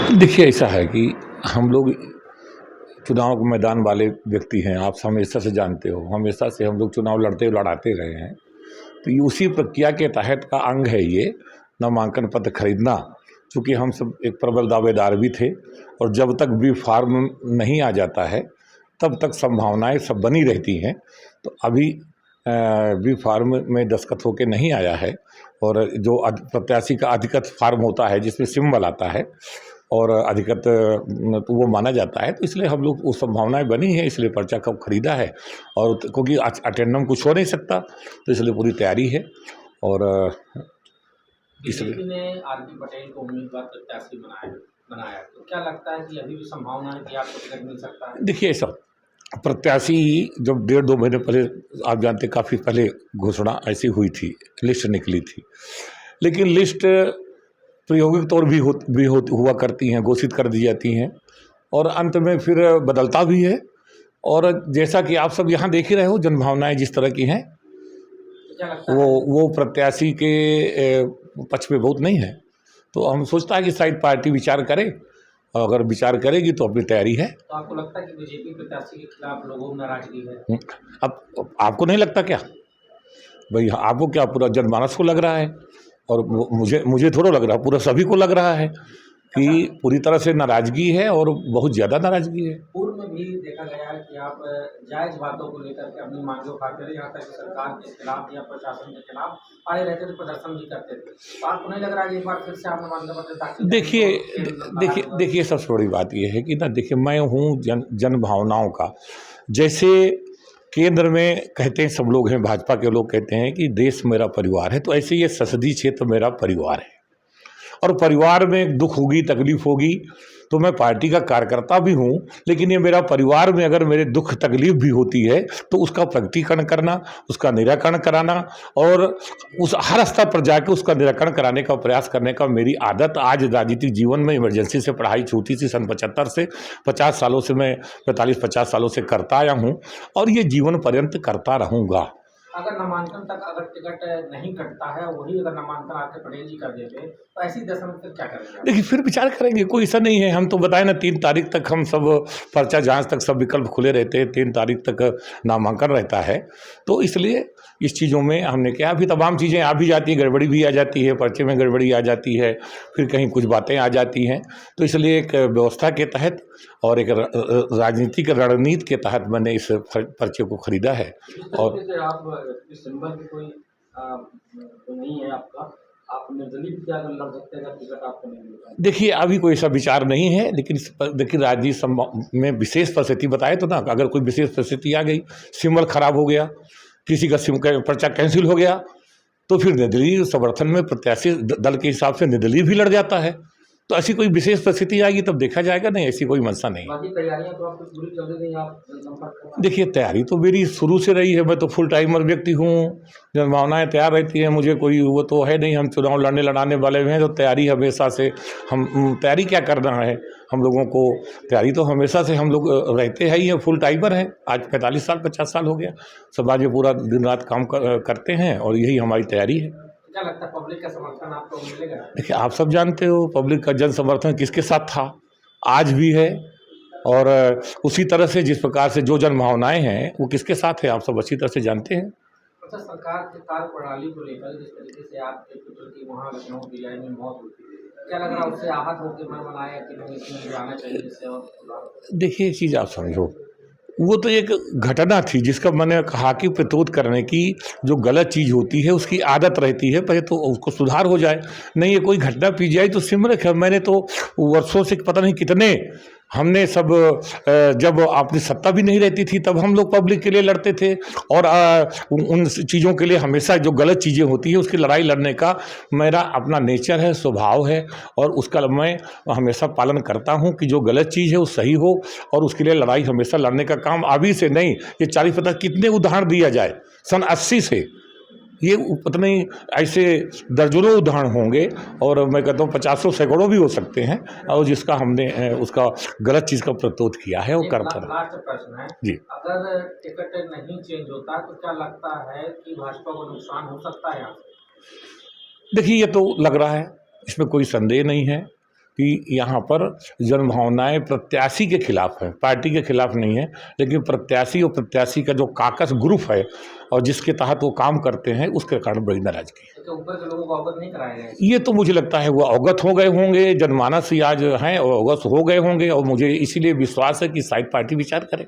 देखिए, ऐसा है कि हम लोग चुनाव के मैदान वाले व्यक्ति हैं, आप हमेशा से जानते हो, हमेशा से हम लोग चुनाव लड़ते लड़ाते रहे हैं। तो ये उसी प्रक्रिया के तहत का अंग है ये, नामांकन पत्र खरीदना। चूँकि हम सब एक प्रबल दावेदार भी थे और जब तक बी फार्म नहीं आ जाता है, तब तक संभावनाएँ सब बनी रहती हैं। तो अभी बी फार्म में दस्तखत होके नहीं आया है और जो प्रत्याशी का अधिकृत फार्म होता है जिसमें सिंबल आता है और अधिकृत तो वो माना जाता है, तो इसलिए हम लोग वो संभावनाएं बनी है, इसलिए पर्चा कब खरीदा है। और क्योंकि अटेंडम कुछ हो नहीं सकता, तो इसलिए पूरी तैयारी है और इसलिए बीजेपी ने आरपी पटेल को उम्मीदवार प्रत्याशी बनाया, तो क्या लगता है कि अभी भी संभावना है कि आपको टिकट मिल सकता है? देखिए, ऐसा प्रत्याशी जब 1.5-2 महीने पहले, आप जानते काफ़ी पहले घोषणा ऐसी हुई थी, लिस्ट निकली थी, लेकिन लिस्ट प्रायोगिक तौर हुआ करती हैं, घोषित कर दी जाती हैं और अंत में फिर बदलता भी है। और जैसा कि आप सब यहाँ देख ही रहे हो, जनभावनाएं जिस तरह की हैं, तो क्या लगता है वो प्रत्याशी के पक्ष में बहुत नहीं है। तो हम सोचता है कि शायद पार्टी विचार करे, और अगर विचार करेगी तो अपनी तैयारी है। तो आपको लगता है कि बीजेपी प्रत्याशी के खिलाफ लोगों में नाराजगी है? अब आपको नहीं लगता क्या भाई? आपको क्या पूरा जनमानस को लग रहा है? और मुझे थोड़ा लग रहा, पूरा सभी को लग रहा है कि पूरी तरह से नाराजगी है और बहुत ज़्यादा नाराजगी है। पूर्व में भी देखा गया है कि आप जायज बातों को लेकर के अपनी मांगें उठाते रहे, यहाँ तक कि सरकार के खिलाफ या प्रशासन के खिलाफ आए रहते थे, प्रदर्शन भी करते थे। तो आपको नहीं लग रहा है एक बार फिर से आपने मांग पत्र दाखिल देखिए, सबसे बड़ी बात यह है कि ना, देखिए, मैं हूँ जन भावनाओं का। जैसे केंद्र में कहते हैं सब लोग हैं, भाजपा के लोग कहते हैं कि देश मेरा परिवार है, तो ऐसे ये संसदीय क्षेत्र मेरा परिवार है और परिवार में दुख होगी, तकलीफ होगी, तो मैं पार्टी का कार्यकर्ता भी हूँ, लेकिन ये मेरा परिवार में अगर मेरे दुख तकलीफ भी होती है तो उसका प्रकटीकरण करना, उसका निराकरण कराना और उस हर स्तर पर जाकर उसका निराकरण कराने का प्रयास करने का मेरी आदत आज राजनीतिक जीवन में इमरजेंसी से पढ़ाई छूटी थी सन 75 से, 50 सालों से मैं 45-50 सालों से करता आया हूँ और ये जीवन पर्यंत करता रहूँगा। अगर नामांकन तक अगर टिकट नहीं कटता है, वही अगर नामांकन आके पटेल जी कर देते, तो ऐसी दशा में फिर क्या करेंगे आप? देखिए, फिर विचार करेंगे, कोई ऐसा नहीं है। हम तो बताए ना, 3 तारीख तक हम सब पर्चा जांच तक सब विकल्प खुले रहते हैं, 3 तारीख तक नामांकन रहता है। तो इसलिए इस चीज़ों में हमने क्या, अभी तमाम चीज़ें आ भी जाती है, गड़बड़ी भी आ जाती है, पर्चे में गड़बड़ी आ जाती है, फिर कहीं कुछ बातें आ जाती हैं। तो इसलिए एक व्यवस्था के तहत और एक राजनीतिक रणनीति के तहत मैंने इस पर्चे को खरीदा है। और आप सिंबल की कोई तो नहीं है आपका, आप निर्दलीय भी क्या लड़ सकते हैं अगर टिकट आपको नहीं मिलता है? देखिए, अभी कोई ऐसा विचार नहीं है, लेकिन देखिए, राजनीति में विशेष परिस्थिति बताए तो ना, अगर कोई विशेष परिस्थिति आ गई, सिंबल खराब हो गया, किसी का पर्चा कैंसिल हो गया, तो फिर निर्दलीय समर्थन में प्रत्याशी दल के हिसाब से निर्दलीय भी लड़ जाता है। तो ऐसी कोई विशेष परिस्थिति आएगी तब देखा जाएगा, नहीं ऐसी कोई मंशा नहीं। बाकी तैयारियां तो आपकी पूरी चल रही, आप जनसंपर्क कर रहे हैं? देखिए, तैयारी तो मेरी शुरू से रही है, मैं तो फुल टाइमर व्यक्ति हूँ, जनभावनाएँ तैयार रहती हैं, मुझे कोई वो तो है नहीं, हम चुनाव लड़ाने वाले हैं, तो तैयारी हमेशा से हम तैयारी क्या करना है हम लोगों को, तैयारी तो हमेशा से हम लोग रहते हैं ही हैं, फुल टाइमर हैं। आज 45 साल 50 साल हो गया, समाज में पूरा दिन रात काम करते हैं और यही हमारी तैयारी है। क्या लगता है पब्लिक का समर्थन आपको मिलेगा? देखिए, आप सब जानते हो पब्लिक का जन समर्थन किसके साथ था, आज भी है और उसी तरह से जिस प्रकार से जो जन भावनाएं हैं वो किसके साथ है, आप सब अच्छी तरह से जानते हैं। अच्छा, सरकार की कार्य प्रणाली को लेकर जिस तरीके से आपके पुत्र की वहाँ लखनऊ भिलाई में मौत हुई थी, क्या लग रहा है उससे आहत होकर मन बनाया कि नहीं इसमें जाना चाहिए इससे? और देखिए, एक चीज़ आप समझो, वो तो एक घटना थी जिसका मैंने कहा कि प्रतिरोध करने की जो गलत चीज़ होती है उसकी आदत रहती है, पहले तो उसको सुधार हो जाए। नहीं, ये कोई घटना पी जाए तो सिमरन है। मैंने तो वर्षों से पता नहीं कितने हमने सब जब अपनी सत्ता भी नहीं रहती थी तब हम लोग पब्लिक के लिए लड़ते थे और उन चीज़ों के लिए हमेशा जो गलत चीज़ें होती है उसकी लड़ाई लड़ने का मेरा अपना नेचर है, स्वभाव है और उसका मैं हमेशा पालन करता हूं कि जो गलत चीज़ है वो सही हो और उसके लिए लड़ाई हमेशा लड़ने का काम अभी से नहीं, ये 40-50 कितने उदाहरण दिया जाए सन 80 से, ये पता नहीं ऐसे दर्जनों उदाहरण होंगे और मैं कहता हूँ 50 सैकड़ों भी हो सकते हैं और जिसका हमने उसका गलत चीज़ का प्रतिरोध किया है वो करता रहा। लास्ट प्रश्न है जी, अगर टिकट नहीं चेंज होता तो क्या लगता है कि भाजपा को नुकसान हो सकता है यहाँ से? देखिए, ये तो लग रहा है, इसमें कोई संदेह नहीं है कि यहाँ पर जनभावनाएं प्रत्याशी के खिलाफ है, पार्टी के खिलाफ नहीं है, लेकिन प्रत्याशी और प्रत्याशी का जो काकस ग्रुप है और जिसके तहत वो काम करते हैं उसके कारण बड़ी नाराजगी है। तो ऊपर के लोगों को अवगत नहीं कराया गया है। ये तो मुझे लगता है वो अवगत हो गए होंगे, जनमानस ही आज हैं और अवगत हो गए होंगे, और मुझे इसीलिए विश्वास है कि शायद पार्टी विचार करे।